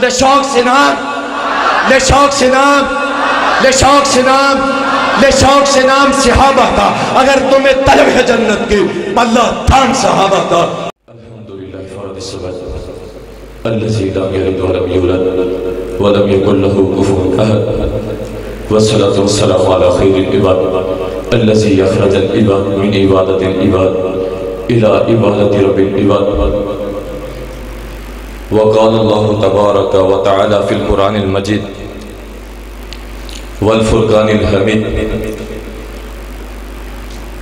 شوق سے نام، لے شوق سے نام، لے شوق سے نام، لے شوق سے نام صحابہ کا۔ اگر تمہیں طلب ہے جنت کی، اللہ تھام صحابہ کا۔ الحمدللہ فرد الصمد الذی لم یلد ولم یولد ولم یکن له کفوا احد، والصلاۃ والسلام علی خیر العباد الذی اخرج العباد من عبادۃ العباد الى عبادۃ رب العباد۔ وقال اللہ تبارک وتعالی فی القرآن المجید والفرقان الحمید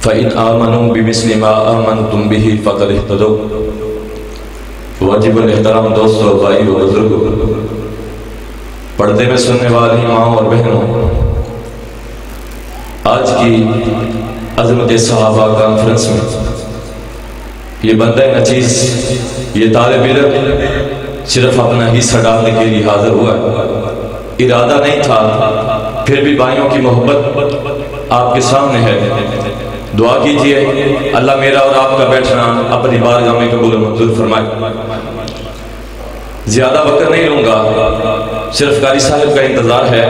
فَإِنْ آمَنُوا بِمِثْلِ مَا آمَنْتُمْ بِهِ فَقَدِ اهْتَدَوْا۔ واجب الاحترام دوستو، بھائی و بزرگوں، پردے میں سننے والی ماں اور بہنوں، آج کی عظمت صحابہ کانفرنس میں یہ بندہ نچیز، یہ طالب علم صرف اپنا حصہ ڈالنے کے لیے حاضر ہوا ہے، ارادہ نہیں تھا، پھر بھی بھائیوں کی محبت آپ کے سامنے ہے۔ دعا کیجئے اللہ میرا اور آپ کا بیٹھنا اپنی بارگاہ میں قبول و منظور فرمائے۔ زیادہ وقت نہیں لوں گا، صرف قاری صاحب کا انتظار ہے،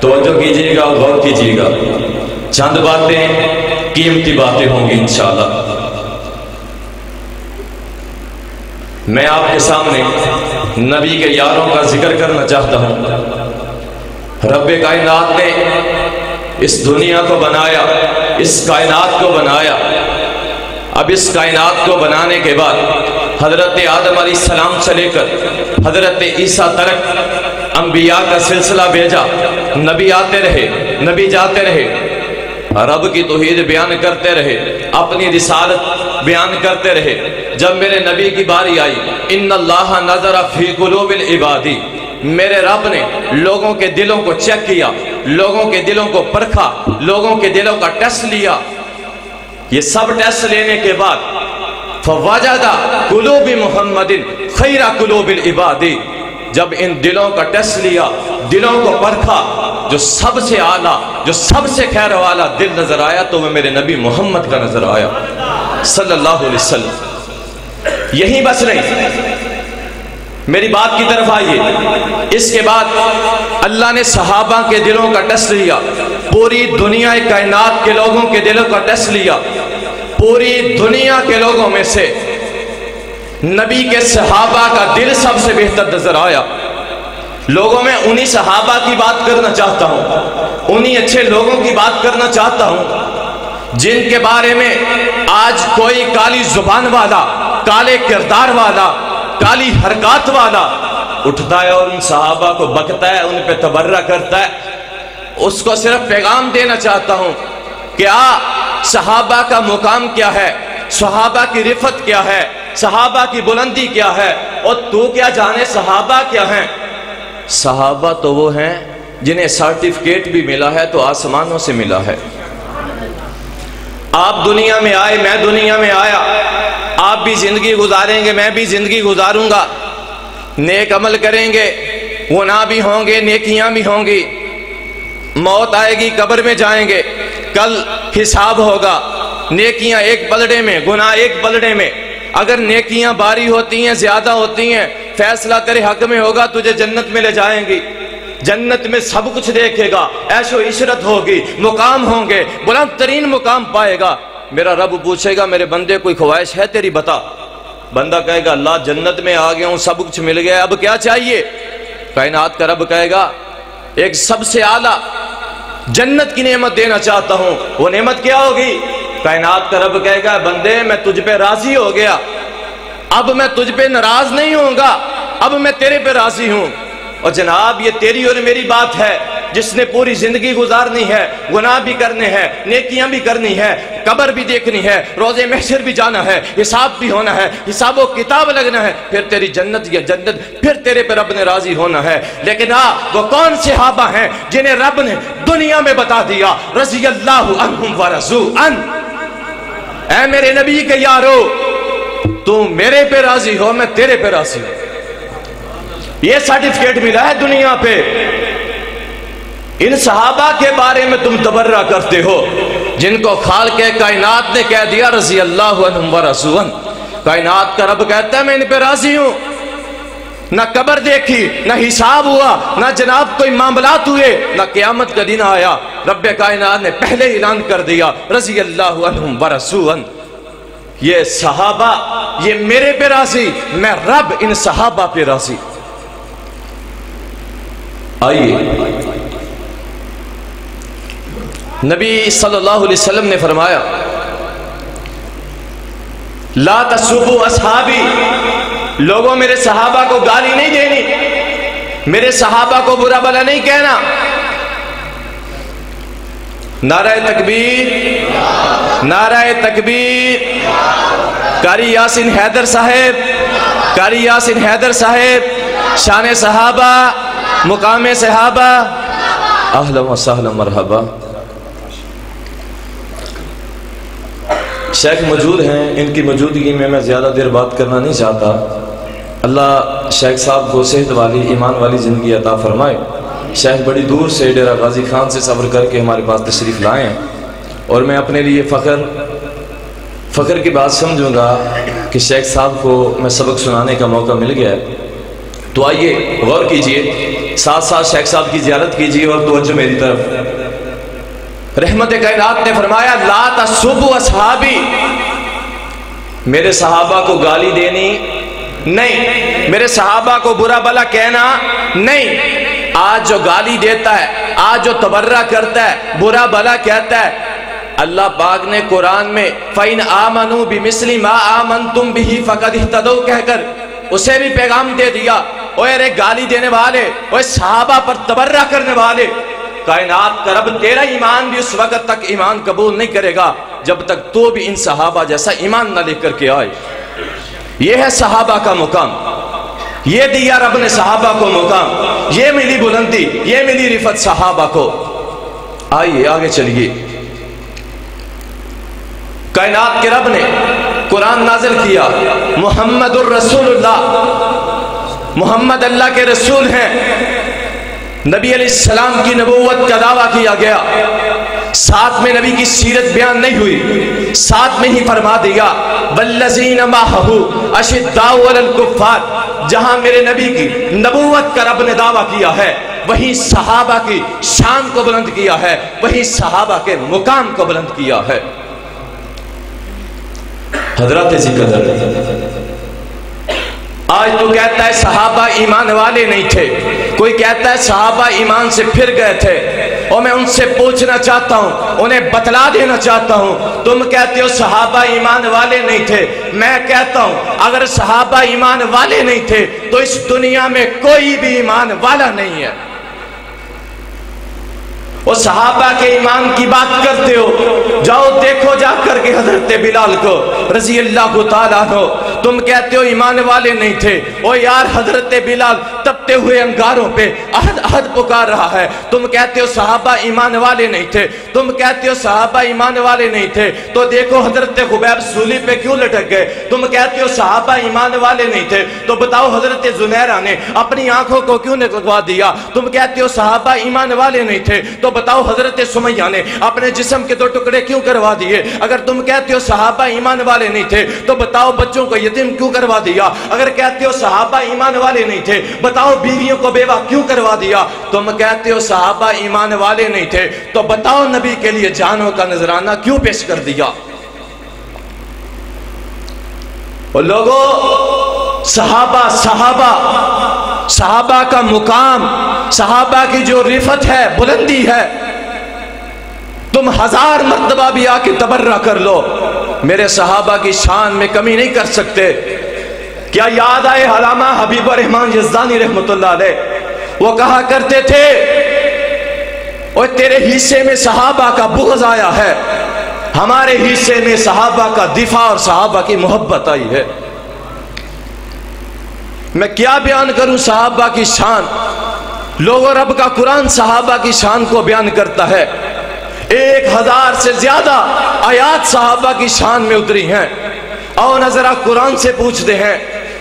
توجہ کیجئے گا اور غور کیجئے گا، چند باتیں قیمتی باتیں ہوں گی انشاءاللہ۔ میں آپ کے سامنے نبی کے یاروں کا ذکر کرنا چاہتا ہوں۔ رب کائنات نے اس دنیا کو بنایا، اس کائنات کو بنایا۔ اب اس کائنات کو بنانے کے بعد حضرت آدم علیہ السلام سے لے کر حضرت عیسیٰ تک انبیاء کا سلسلہ بھیجا، نبی آتے رہے، نبی جاتے رہے، رب کی توحید بیان کرتے رہے، اپنی رسالت بیان کرتے رہے۔ جب میرے نبی کی باری آئی، ان اللہ نظر فی قلوب العباد، میرے رب نے لوگوں کے دلوں کو چیک کیا، لوگوں کے دلوں کو پرکھا، لوگوں کے دلوں کا ٹیسٹ لیا۔ یہ سب ٹیسٹ لینے کے بعد فوجد قلوب محمد خیر قلوب العباد، جب ان دلوں کا ٹیسٹ لیا، دلوں کو پرکھا، جو سب سے اعلیٰ، جو سب سے خیر والا دل نظر آیا تو وہ میرے نبی محمد کا نظر آیا صلی اللہ علیہ وسلم۔ یہی بس نہیں، میری بات کی طرف آئیے۔ اس کے بعد اللہ نے صحابہ کے دلوں کا ٹیسٹ لیا، پوری دنیا کائنات کے لوگوں کے دلوں کا ٹیسٹ لیا۔ پوری دنیا کے لوگوں میں سے نبی کے صحابہ کا دل سب سے بہتر نظر آیا۔ لوگوں میں انہی صحابہ کی بات کرنا چاہتا ہوں، انہی اچھے لوگوں کی بات کرنا چاہتا ہوں جن کے بارے میں آج کوئی کالی زبان والا، کالے کردار والا، کالی حرکات والا اٹھتا ہے اور ان صحابہ کو بکتا ہے، ان پہ تبرہ کرتا ہے۔ اس کو صرف پیغام دینا چاہتا ہوں کہ صحابہ کا مقام کیا ہے، صحابہ کی رفت کیا ہے، صحابہ کی بلندی کیا ہے، اور تو کیا جانے صحابہ کیا ہیں۔ صحابہ تو وہ ہیں جنہیں سرٹیفکیٹ بھی ملا ہے تو آسمانوں سے ملا ہے۔ آپ دنیا میں آئے، میں دنیا میں آیا، آپ بھی زندگی گزاریں گے، میں بھی زندگی گزاروں گا، نیک عمل کریں گے، گناہ بھی ہوں گے، نیکیاں بھی ہوں گی، موت آئے گی، قبر میں جائیں گے، کل حساب ہوگا، نیکیاں ایک بلڈے میں، گناہ ایک بلڈے میں۔ اگر نیکیاں باری ہوتی ہیں، زیادہ ہوتی ہیں، فیصلہ تیرے حق میں ہوگا، تجھے جنت میں لے جائیں گی۔ جنت میں سب کچھ دیکھے گا، عیش و عشرت ہوگی، مقام ہوں گے، بلند ترین مقام پائے گا۔ میرا رب پوچھے گا میرے بندے کوئی خواہش ہے تیری بتا؟ بندہ کہے گا اللہ جنت میں آ گیا ہوں، سب کچھ مل گیا، اب کیا چاہیے؟ کائنات کا رب کہے گا ایک سب سے اعلیٰ جنت کی نعمت دینا چاہتا ہوں، وہ نعمت کیا ہوگی؟ کائنات کا رب کہے گا بندے میں تجھ پہ راضی ہو گیا، اب میں تجھ پہ ناراض نہیں ہوں گا، اب میں تیرے پہ راضی ہوں۔ اور جناب یہ تیری اور میری بات ہے، جس نے پوری زندگی گزارنی ہے، گناہ بھی کرنے ہیں، نیکیاں بھی کرنی ہے، قبر بھی دیکھنی ہے، روز محشر بھی جانا ہے، حساب بھی ہونا ہے، حساب و کتاب لگنا ہے، پھر تیری جنت یا جنت، پھر تیرے پہ رب نے راضی ہونا ہے۔ لیکن وہ کون صحابہ ہیں جنہیں رب نے دنیا میں بتا دیا رضی اللہ عنہم ورضوا عنہ، اے میرے نبی کے یارو تو میرے پہ راضی ہو، میں تیرے پہ راضی ہوں۔ یہ سرٹیفکیٹ ملا ہے دنیا پہ۔ ان صحابہ کے بارے میں تم تبرہ کرتے ہو جن کو خالق کائنات نے کہہ دیا رضی اللہ عنہم ورضوا عنہ۔ کائنات کا رب کہتا ہے میں ان پہ راضی ہوں۔ نہ قبر دیکھی، نہ حساب ہوا، نہ جناب کوئی معاملات ہوئے، نہ قیامت کا دن آیا، رب کائنات نے پہلے اعلان کر دیا رضی اللہ عنہم ورضوا، یہ صحابہ یہ میرے پہ راضی، میں رب ان صحابہ پہ راضی۔ آئیے نبی صلی اللہ علیہ وسلم نے فرمایا لا تسبوا اصحابی، لوگوں میرے صحابہ کو گالی نہیں دینی، میرے صحابہ کو برا بھلا نہیں کہنا۔ نعرہ تکبیر، نعرہ تکبیر، قاری یاسین حیدر صاحب، قاری یاسین حیدر صاحب، شان صحابہ، مقام صحابہ، اہلا و سہلا مرحبا۔ شیخ موجود ہیں، ان کی موجودگی میں زیادہ دیر بات کرنا نہیں چاہتا۔ اللہ شیخ صاحب کو صحت والی ایمان والی زندگی عطا فرمائے۔ شیخ بڑی دور سے ڈیرہ غازی خان سے سفر کر کے ہمارے پاس تشریف لائے ہیں، اور میں اپنے لیے فخر کی بات سمجھوں گا کہ شیخ صاحب کو میں سبق سنانے کا موقع مل گیا ہے۔ تو آئیے غور کیجئے، ساتھ ساتھ شیخ صاحب کی زیارت کیجئے اور توجہ میری طرف۔ رحمت کائنات نے فرمایا لا تسبوا اصحابی، میرے صحابہ کو گالی دینی نہیں، میرے صحابہ کو برا بھلا کہنا نہیں۔ آج جو گالی دیتا ہے، آج جو تبرہ کرتا ہے، برا بھلا کہتا ہے، اللہ پاک نے قرآن میں فَإِنْ آمَنُوا بِمِثْلِ مَا آمَنْتُمْ بِهِ فَقَدِ اهْتَدَوْا کہہ کر اسے بھی پیغام دے دیا۔ اوے ارے گالی دینے والے، اوے صحابہ پر تبرہ کرنے والے، کائنات کا رب تیرا ایمان بھی اس وقت تک ایمان قبول نہیں کرے گا جب تک تو بھی ان صحابہ جیسا ایمان نہ لے کر کے آئے۔ یہ ہے صحابہ کا مقام، یہ دیا رب نے صحابہ کو مقام، یہ ملی بلندی، یہ ملی رفت صحابہ کو۔ آئیے آگے چلیے۔ کائنات کے رب نے قرآن نازل کیا، محمد الرسول اللہ، محمد اللہ کے رسول ہیں۔ نبی علیہ السلام کی نبوت کا دعویٰ کیا گیا، ساتھ میں نبی کی سیرت بیان نہیں ہوئی، ساتھ میں ہی فرما دیا والذین معہ اشداء علی الکفار۔ جہاں میرے نبی کی نبوت کا رب نے دعویٰ کیا ہے، وہیں صحابہ کی شان کو بلند کیا ہے، وہیں صحابہ کے مقام کو بلند کیا ہے۔ حضرات ذکر، آج تو کہتا ہے صحابہ ایمان والے نہیں تھے، کوئی کہتا ہے صحابہ ایمان سے پھر گئے تھے، اور میں ان سے پوچھنا چاہتا ہوں، انہیں بتلا دینا چاہتا ہوں، تم کہتے ہو صحابہ ایمان والے نہیں تھے، میں کہتا ہوں اگر صحابہ ایمان والے نہیں تھے تو اس دنیا میں کوئی بھی ایمان والا نہیں ہے۔ وہ صحابہ کے ایمان کی بات کرتے ہو، جاؤ دیکھو جا کر کے حضرت بلال کو رضی اللہ تعالیٰ عنہ، تم کہتے ہو ایمان والے نہیں تھے، او یار حضرت بلال تپتے ہوئے انگاروں پہ احد احد پکار رہا ہے، تم کہتے ہو صحابہ ایمان والے نہیں تھے، تم کہتے ہو صحابہ ایمان والے نہیں تھے، تو دیکھو حضرت خبیب سولی پہ کیوں لٹک گئے، تم کہتے ہو صحابہ ایمان والے نہیں تھے، تو بتاؤ حضرت زنیرہ نے اپنی آنکھوں کو کیوں نکلوا دیا، تم کہتے ہو صحابہ ایمان والے نہیں تھے، تو بتاؤ حضرت سمیہ نے اپنے جسم کے 2 ٹکڑے کیوں کروا دیے، اگر تم کہتے ہو صحابہ ایمان والے نہیں تھے تو بتاؤ بچوں کو یتیم کیوں کروا دیا، اگر کہتے ہو صحابہ ایمان والے نہیں تھے بتاؤ بیویوں کو بیوہ کیوں کروا دیا، تم کہتے ہو صحابہ ایمان والے نہیں تھے تو بتاؤ نبی کے لیے جانوں کا نذرانہ کیوں پیش کر دیا۔ اور لوگوں صحابہ کا مقام، صحابہ کی جو رفت ہے، بلندی ہے، تم 1000 مرتبہ بھی آ کے تبرہ کر لو، میرے صحابہ کی شان میں کمی نہیں کر سکتے۔ کیا یاد آئے علامہ حبیب الرحمن یزدانی رحمت اللہ علیہ، وہ کہا کرتے تھے اور تیرے حصے میں صحابہ کا بغض آیا ہے، ہمارے حصے میں صحابہ کا دفاع اور صحابہ کی محبت آئی ہے۔ میں کیا بیان کروں صحابہ کی شان، لوگوں رب کا قرآن صحابہ کی شان کو بیان کرتا ہے، 1000 سے زیادہ آیات صحابہ کی شان میں اتری ہیں۔ اور نظرہ قرآن سے پوچھتے ہیں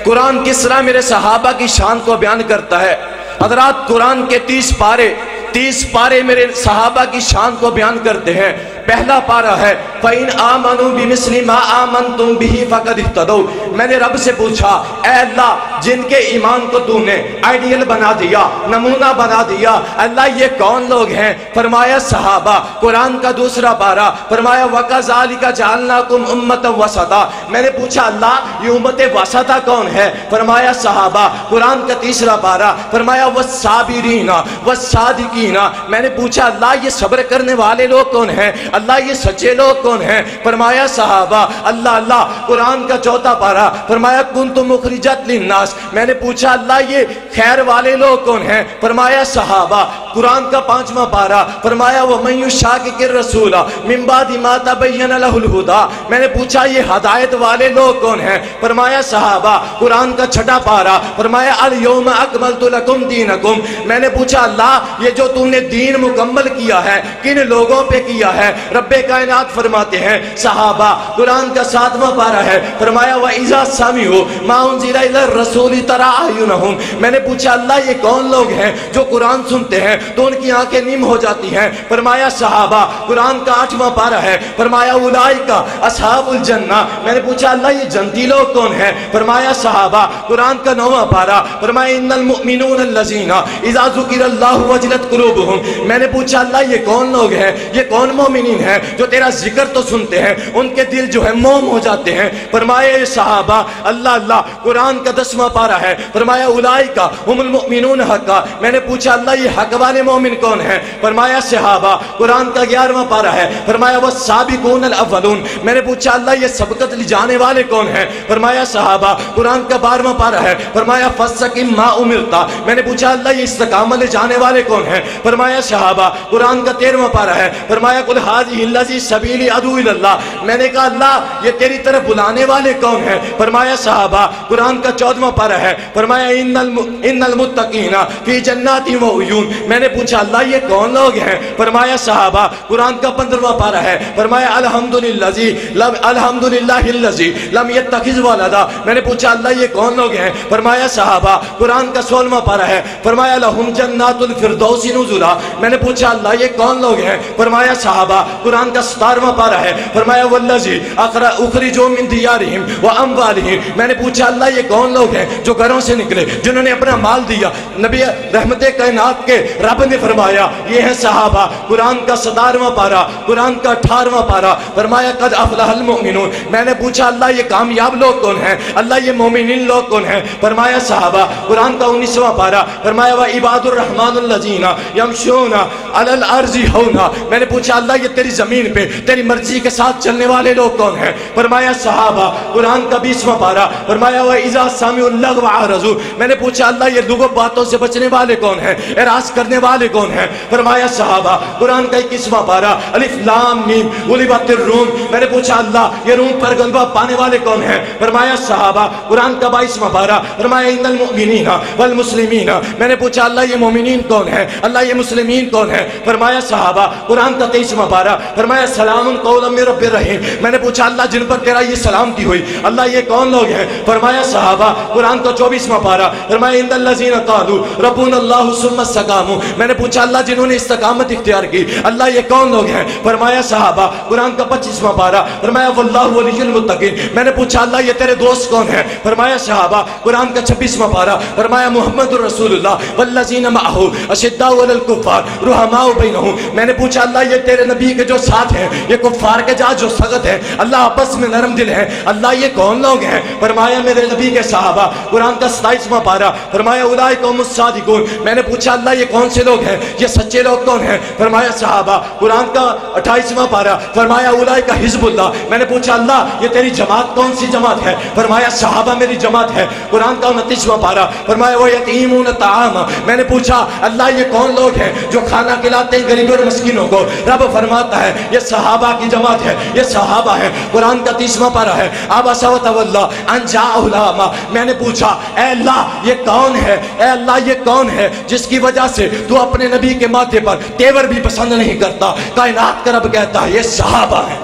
قرآن کس طرح میرے صحابہ کی شان کو بیان کرتا ہے۔ حضرات قرآن کے 30 پارے میرے صحابہ کی شان کو بیان کرتے ہیں۔ پہلا پارہ ہے فَإِنْ آمَنُوا بِمِثْلِ مَا آمَنْتُمْ بِهِ فَقَدِ اهْتَدَوْا۔ میں نے رب سے پوچھا اے اللہ جن کے ایمان کو تو نے آئیڈیل بنا دیا، نمونہ بنا دیا، اللہ یہ کون لوگ ہیں؟ فرمایا صحابہ۔ قرآن کا دوسرا پارہ فرمایا وَكَذَلِكَ جَعَلْنَاكُمْ أُمَّةً وَسَطًا۔ میں نے پوچھا اللہ یہ امت وسطہ کون ہے؟ فرمایا صحابہ۔ قرآن کا تیسرا پارہ فرمایا وَالصَّابِرِينَ وَالصَّادِقِينَ۔ میں نے پوچھا اللہ یہ صبر کرنے والے لوگ کون ہیں؟ اللہ یہ سچے لوگ کون ہیں؟ فرمایا صحابہ۔ اللہ قرآن کا چوتھا پارہ فرمایا کنتم مخرجت للناس۔ میں نے پوچھا اللہ یہ خیر والے لوگ کون ہیں؟ فرمایا صحابہ۔ قرآن کا پانچواں پارہ فرمایا وَمَن يُشَاقِقِ الرَّسُولَ مِن بَعْدِ مَا تَبَيَّنَ لَهُ الْهُدَىٰ۔ میں نے پوچھا یہ ہدایت والے لوگ کون ہیں؟ فرمایا صحابہ۔ قرآن کا چھٹا پارہ فرمایا الْيَوْمَ أَكْمَلْتُ لَكُمْ دِينَكُمْ۔ میں نے پوچھا اللہ یہ جو تم نے دین مکمل کیا ہے کن لوگوں پہ کیا ہے؟ رب کائنات فرماتے ہیں صحابہ۔ قرآن کا ساتواں پارہ ہے فرمایا وَإِذَا سَمِعُوا مَا أُنزِلَ إِلَى الرَّسُولِ تَرَىٰ أَعْيُنَهُمْ۔ میں نے پوچھا اللہ یہ کون لوگ ہیں جو قرآن سنتے ہیں تو ان کی آنکھیں نم ہو جاتی ہیں؟ فرمایا صحابہ۔ قرآن کا آٹھواں پارہ ہے فرمایا اولئک اصحاب الجنہ۔ میں نے پوچھا اللہ یہ جنتی لوگ کون ہیں؟ فرمایا صحابہ۔ قرآن کا نواں پارہ فرمایا ان المؤمنون الذین اذا ذکر اللہ وجلت قلوبہم۔ میں نے پوچھا اللہ یہ کون لوگ ہیں؟ یہ کون مومنین ہیں جو تیرا ذکر تو سنتے ہیں ان کے دل جو ہے موم ہو جاتے ہیں؟ فرمایا صحابہ۔ اللہ قرآن کا 10واں پارہ ہے فرمایا اولئک هم المؤمنون حقا۔ میں نے پوچھا اللہ یہ حق والے مومن کون ہیں؟ فرمایا صحابہ۔ قرآن کا 11واں پارہ ہے فرمایا والسابقون الاولون۔ میں نے پوچھا اللہ یہ سبقت لے جانے والے کون ہیں؟ فرمایا صحابہ۔ قرآن کا 12واں پارہ ہے فرمایا فاستقم ما امرت۔ میں نے پوچھا اللہ یہ استقامت لے جانے والے کون ہیں؟ فرمایا صحابہ۔ قرآن کا 13واں پارہ ہے فرمایا قل ھذہ الذی سبیلی ادعو الی اللہ۔ میں نے کہا اللہ یہ تیری طرف بلانے والے کون ہیں؟ فرمایا صحابہ۔ قرآن کا 14واں پارہ ہے فرمایا ان المتقین فی جنات و عیون۔ میں نے پوچھا اللہ یہ کون لوگ ہیں؟ فرمایا صحابہ۔ قرآن کا 15واں پارہ ہے فرمایا الحمدللہ الذی لم یتخذ ولدا۔ میں نے پوچھا اللہ یہ کون لوگ ہیں؟ فرمایا صحابہ۔ قرآن کا 16واں پارہ ہے فرمایا لہم جنات الفردوس نزلا۔ میں نے پوچھا اللہ یہ کون لوگ ہیں؟ فرمایا صحابہ۔ قرآن کا 17واں پارہ ہے فرمایا والذی اخرجوا من دیارہم واموالہم۔ میں نے پوچھا اللہ یہ کون لوگ ہیں جو گھروں سے نکلے جنہوں نے اپنا مال دیا؟ نبی رحمت کائنات کے رب نے فرمایا یہ ہیں صحابہ۔ قرآن کا 17واں پارہ قرآن کا 18واں پارہ فرمایا قد افلح المؤمنون۔ میں نے پوچھا اللہ یہ کامیاب لوگ کون ہیں؟ اللہ یہ مومنین لوگ کون ہیں؟ فرمایا صحابہ۔ قرآن کا 19واں پارہ فرمایا وعباد الرحمن الذین یمشون علی الارض ہونا۔ میں نے پوچھا اللہ یہ تیری زمین پہ تیری مرضی کے ساتھ چلنے والے لوگ کون ہیں؟ فرمایا صحابہ۔ قرآن کا 20واں پارہ فرمایا وَإِذَا سَمِعُوا اللَّغْوَ أَعْرَضُوا۔ میں نے پوچھا اللہ یہ لغو باتوں سے بچنے والے کون ہیں؟ اعراض کرنے والے کون ہیں؟ فرمایا صحابہ۔ قرآن کا 21واں پارہ الف لام میم غلبت الروم۔ میں نے پوچھا اللہ یہ روم پر غلبہ پانے والے کون ہیں؟ فرمایا صحابہ۔ قرآن کا 22واں پارہ فرمایا ان المؤمنین والمسلمین۔ میں نے پوچھا اللہ یہ مومنین کون ہیں؟ اللہ یہ مسلمین کون ہیں؟ فرمایا صحابہ۔ قرآن کا 23واں پارہ فرمایا سلام قولا من رب الرحیم۔ میں نے پوچھا اللہ جن پر تیرا یہ سلامتی ہوئی اللہ یہ کون لوگ ہیں؟ فرمایا صحابہ۔ قرآن کا 24واں پارہ فرمایا ان الذین قالوا ربنا اللہ ثم استقاموا۔ میں نے پوچھا اللہ جنہوں نے استقامت اختیار کی اللہ یہ کون لوگ ہیں؟ فرمایا صحابہ۔ قرآن کا 25واں پارہ فرمایا واللہ ولی المتقین۔ میں نے پوچھا اللہ یہ تیرے دوست کون ہیں؟ فرمایا صحابہ۔ قرآن کا 26واں پارہ فرمایا محمد رسول اللہ والذین معہ اشداء علی الکفار رحماء بینہم۔ میں نے پوچھا اللہ یہ تیرے نبی کے جو ساتھ ہیں یہ کفار کے جہاں جو سخت ہیں اللہ آپس میں نرم دل ہیں اللہ یہ کون لوگ ہیں؟ فرمایا میرے نبی کے صحابہ۔ قرآن کا 27واں پارہ فرمایا اولئک هم الصادقون۔ میں نے پوچھا اللہ یہ کون سے لوگ ہیں؟ یہ سچے لوگ کون ہیں؟ فرمایا صحابہ۔ قرآن کا 28واں پارہ فرمایا اولئک حزب اللہ۔ میں نے پوچھا اللہ یہ تیری جماعت کون سی جماعت ہے؟ فرمایا صحابہ میری جماعت ہے۔ قرآن کا 29واں پارہ فرمایا وَيَتِيمُونَ الطَّعَامَ۔ میں نے پوچھا اللہ یہ کون لوگ ہیں جو کھانا کھلاتے ہیں غریبوں اور مسکینوں کو؟ رب فرماتا ہے یہ صحابہ کی جماعت ہے یہ صحابہ ہے۔ قرآن کا 30واں پارہ ہے عَبَسَ وَتَوَلَّىٰ أَن جَاءَهُ الْأَعْمَىٰ۔ میں نے پوچھا اے اللہ یہ کون ہے؟ اے اللہ یہ کون ہے جس کی وجہ سے تو اپنے نبی کے ماتھے پر تیور بھی پسند نہیں کرتا؟ کائنات کا رب کہتا ہے یہ صحابہ ہے۔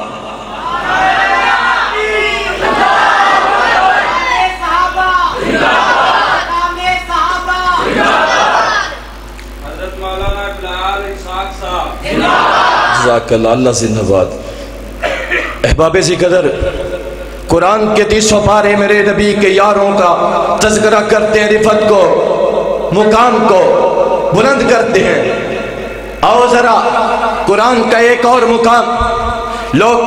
جزاک اللہ، اللہ زندہ باد۔ احباب قدر، قرآن کے 300 پارے میرے نبی کے یاروں کا تذکرہ کرتے ہیں، رفت کو، مقام کو بلند کرتے ہیں۔ آؤ ذرا قرآن کا ایک اور مقام، لوگ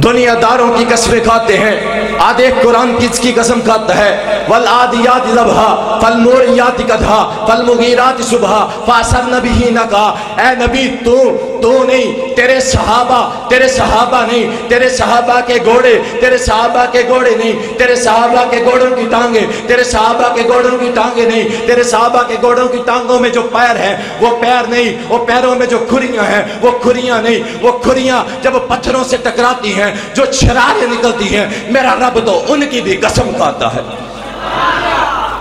دنیا داروں کی قسمیں کھاتے ہیں، آدھے قرآن کس کی قسم کھاتا ہے؟ والعادیات ضبحا فالموریات قدحا فالمغیرات صبحا فاثرن بہ نقعا۔ اے نبی تو نہیں، تیرے صحابہ نہیں، تیرے صحابہ کے گھوڑے، تیرے صحابہ کے گھوڑے نہیں، تیرے صحابہ کے گھوڑوں کی ٹانگیں، تیرے صحابہ کے گھوڑوں کی ٹانگیں نہیں، تیرے صحابہ کے گھوڑوں کی ٹانگوں میں جو پیر ہیں وہ پیر نہیں، وہ پیروں میں جو کھریاں ہیں وہ کھریاں نہیں، وہ کھریاں جب پتھروں سے ٹکراتی ہیں جو شراریں نکلتی ہیں، میرا رب تو ان کی بھی قسم کھاتا ہے۔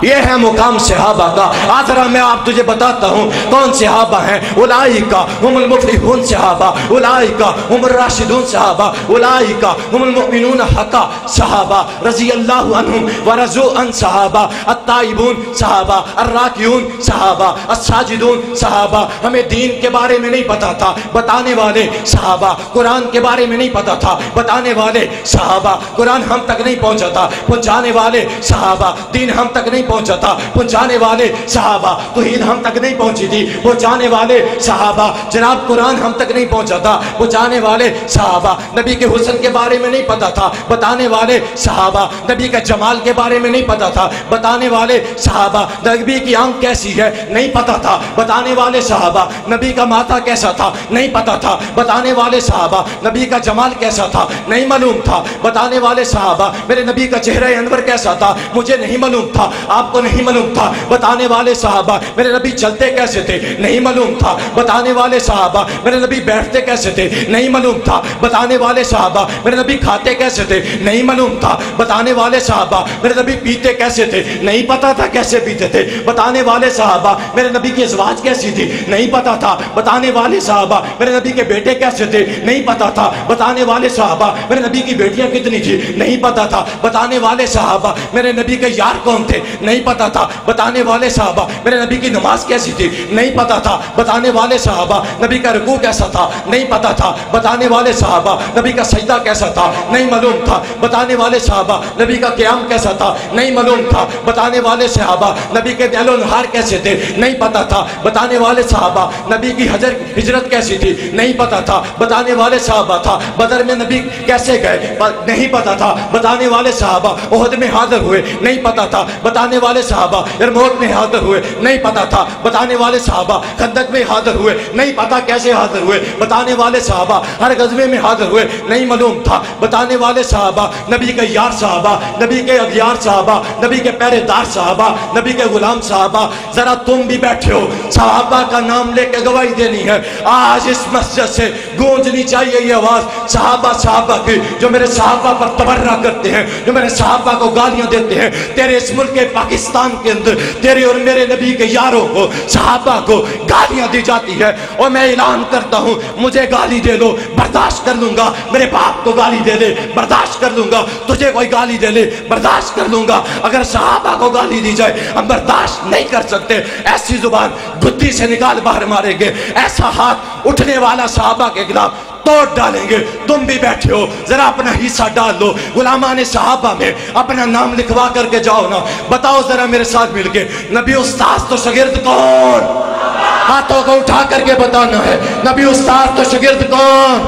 یہ ہے مقام صحابہ کا۔ آج ذرا میں آپ تجھے بتاتا ہوں کون صحابہ ہیں۔ اولئک هم المفلحون صحابہ، اولئک هم الراشدون صحابہ، اولئک هم المؤمنون حقا صحابہ، رضی اللہ عنہم ورضوا عن صحابہ، التائبون صحابہ، الراکعون صحابہ، الساجدون صحابہ۔ ہمیں دین کے بارے میں نہیں پتا تھا، بتانے والے صحابہ۔ قرآن کے بارے میں نہیں پتا تھا، بتانے والے صحابہ۔ قرآن ہم تک نہیں پہنچا تھا، پہنچانے والے صحابہ۔ دین ہم تک نہیں پہنچا تھا، پہنچانے والے صحابہ۔ توحید ہم تک نہیں پہنچی تھی، پہنچانے والے صحابہ۔ جناب قرآن ہم تک نہیں پہنچا تھا، پہنچانے والے صحابہ۔ نبی کے حسن کے بارے میں نہیں پتا تھا، بتانے والے صحابہ۔ نبی کا جمال کے بارے میں نہیں پتا تھا، بتانے والے صحابہ۔ نبی کی آنکھ کیسی ہے نہیں پتا تھا، بتانے والے صحابہ۔ نبی کا ماتھا کیسا تھا نہیں پتا تھا، بتانے والے صحابہ۔ نبی کا جمال کیسا تھا نہیں معلوم تھا، بتانے والے صحابہ۔ میرے نبی کا چہرہ انور کیسا تھا مجھے نہیں معلوم تھا، آپ کو نہیں معلوم تھا، بتانے والے صحابہ۔ میرے نبی چلتے کیسے تھے نہیں معلوم تھا، بتانے والے صحابہ۔ میرے نبی بیٹھتے کیسے تھے نہیں معلوم تھا، بتانے والے صحابہ۔ میرے نبی کھاتے کیسے تھے نہیں معلوم تھا، بتانے والے صحابہ۔ میرے نبی پیتے کیسے تھے نہیں پتا تھا، کیسے پیتے تھے، بتانے والے صحابہ۔ میرے نبی کی ازواج کیسی تھی نہیں پتا تھا، بتانے والے صحابہ۔ میرے نبی کے بیٹے کیسے تھے نہیں پتا تھا، بتانے والے صحابہ۔ میرے نبی کی بیٹیاں کتنی تھی نہیں پتا تھا، بتانے والے صحابہ۔ میرے نبی کے یار کون تھے نہیں پتا تھا، بتانے والے صحابہ۔ میرے نبی کی نماز کیسی تھی نہیں پتا تھا، بتانے والے صحابہ۔ نبی کا رکوع کیسا تھا نہیں پتا تھا، بتانے والے صحابہ۔ نبی کا سجدہ کیسا تھا نہیں معلوم تھا، بتانے والے صحابہ۔ نبی کا قیام کیسا تھا نہیں معلوم تھا، بتانے والے صحابہ۔ نبی کے دل و نہار کیسے تھے نہیں پتا تھا، بتانے والے صحابہ۔ نبی کی ہجرت کیسی تھی نہیں پتا تھا، بتانے والے صحابہ تھا۔ بدر میں نبی کیسے گئے نہیں پتا تھا، بتانے والے صحابہ۔ احد میں حاضر ہوئے نہیں پتا تھا، بتانے والے صحابہ۔ یرموک میں حاضر ہوئے نہیں پتا تھا، بتانے والے صحابہ۔ خندق میں حاضر ہوئے نہیں پتا کیسے حاضر ہوئے، بتانے والے صحابہ۔ ہر غزوے میں حاضر ہوئے نہیں معلوم تھا، بتانے والے صحابہ۔ نبی کے یار صحابہ، نبی کے اغیار صحابہ، نبی کے پہرے دار صحابہ، نبی کے غلام صحابہ۔ ذرا تم بھی بیٹھے ہو، صحابہ کا نام لے کے گواہی دینی ہے۔ آج اس مسجد سے گونجنی چاہیے یہ آواز صحابہ صحابہ کی، جو میرے صحابہ پر تبرہ کرتے ہیں، جو میرے صحابہ کو گالیاں دیتے ہیں۔ تیرے اس ملک پاکستان کے اندر تیرے اور میرے نبی کے یاروں کو، صحابہ کو گالیاں دی جاتی ہے، اور میں اعلان کرتا ہوں مجھے گالی دے لو برداشت کر لوں گا، میرے باپ کو گالی دے لے برداشت کر لوں گا، تجھے کوئی گالی دے لے برداشت کر لوں گا، اگر صحابہ کو گالی دی جائے ہم برداشت نہیں کر سکتے۔ ایسی زبان گدی سے نکال باہر ماریں گے، ایسا ہاتھ اٹھنے والا صحابہ کے خلاف توڑ ڈالیں گے۔ تم بھی بیٹھے ہو، ذرا اپنا حصہ ڈال لو، غلامان صحابہ میں اپنا نام لکھوا کر کے جاؤ نا۔ بتاؤ ذرا میرے ساتھ مل کے، نبی استاد تو شاگرد کون؟ ہاتھوں کو اٹھا کر کے بتانا ہے، نبی استاد تو شاگرد کون؟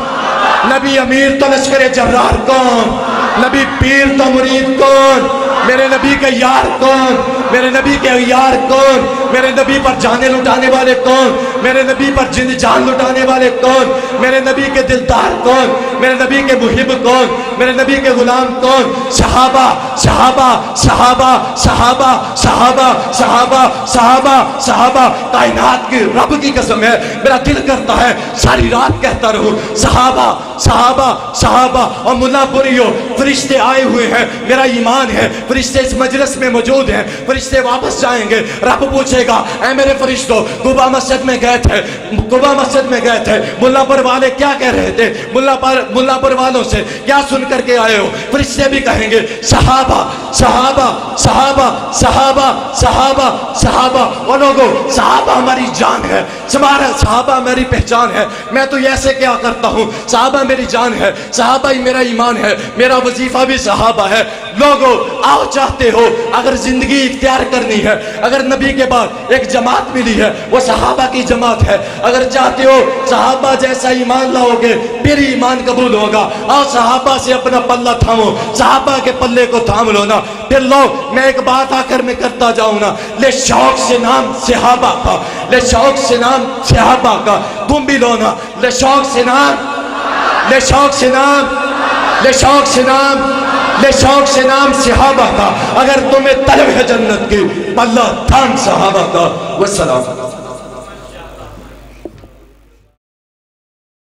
نبی امیر تو لشکر جرار کون؟ نبی پیر تو مرید کون؟ میرے نبی کے یار کون؟ میرے نبی کے یار کون؟ میرے نبی پر جانے لٹانے والے کون؟ میرے نبی پر جان لٹانے والے کون؟ میرے نبی کے دلدار کون؟ میرے نبی کے محب کون؟ میرے نبی کے غلام کون؟ صحابہ صحابہ صحابہ صحابہ صحابہ صحابہ صحابہ صحابہ۔ کائنات کی رب کی قسم ہے، میرا دل کرتا ہے ساری رات کہتا رہوں صحابہ صحابہ صحابہ۔ اور ملا پوریو، فرشتے آئے ہوئے ہیں، میرا ایمان ہے فرشتے اس مجلس میں موجود ہیں، فرشتے واپس جائیں گے، رب پوچھے کہے گا اے میرے فرشتوں قباء مسجد میں گئے تھے، قباء مسجد میں گئے تھے، ملا پر والے کیا کہہ رہے تھے، ملا پر والوں سے کیا سن کر کے آئے ہو؟ فرشتے بھی کہیں گے صحابہ صحابہ صحابہ صحابہ صحابہ صحابہ۔ اور لوگوں صحابہ ہماری جان ہے، صحابہ میری پہچان ہے، میں تو ایسے کیا کرتا ہوں، صحابہ میری جان ہے، صحابہ ہی میرا ایمان ہے، میرا وظیفہ بھی صحابہ ہے۔ لوگوں آؤ چاہتے ہو اگر زندگی اختیار کرنی ہے، اگر نبی کے بعد ایک جماعت ملی ہے وہ صحابہ کی جماعت ہے، اگر چاہتے ہو صحابہ جیسا ایمان لاؤ گے پھر ایمان قبول ہوگا، آؤ صحابہ سے اپنا پلہ تھامو، صحابہ کے پلے کو تھام لو نا۔ پھر لو میں ایک بات آخر میں کرتا جاؤں نا، لے شوق سے نام صحابہ کا، لے شوق سے نام صحابہ کا، تم بھی لو نا، لے شوق سے نام، لے شوق سے نام، لے شوق سے نام، لے شوق سے نام صحابہ کا۔ اگر تمہیں طلب ہے جنت کی پلہ تھام صحابہ کا۔ والسلام۔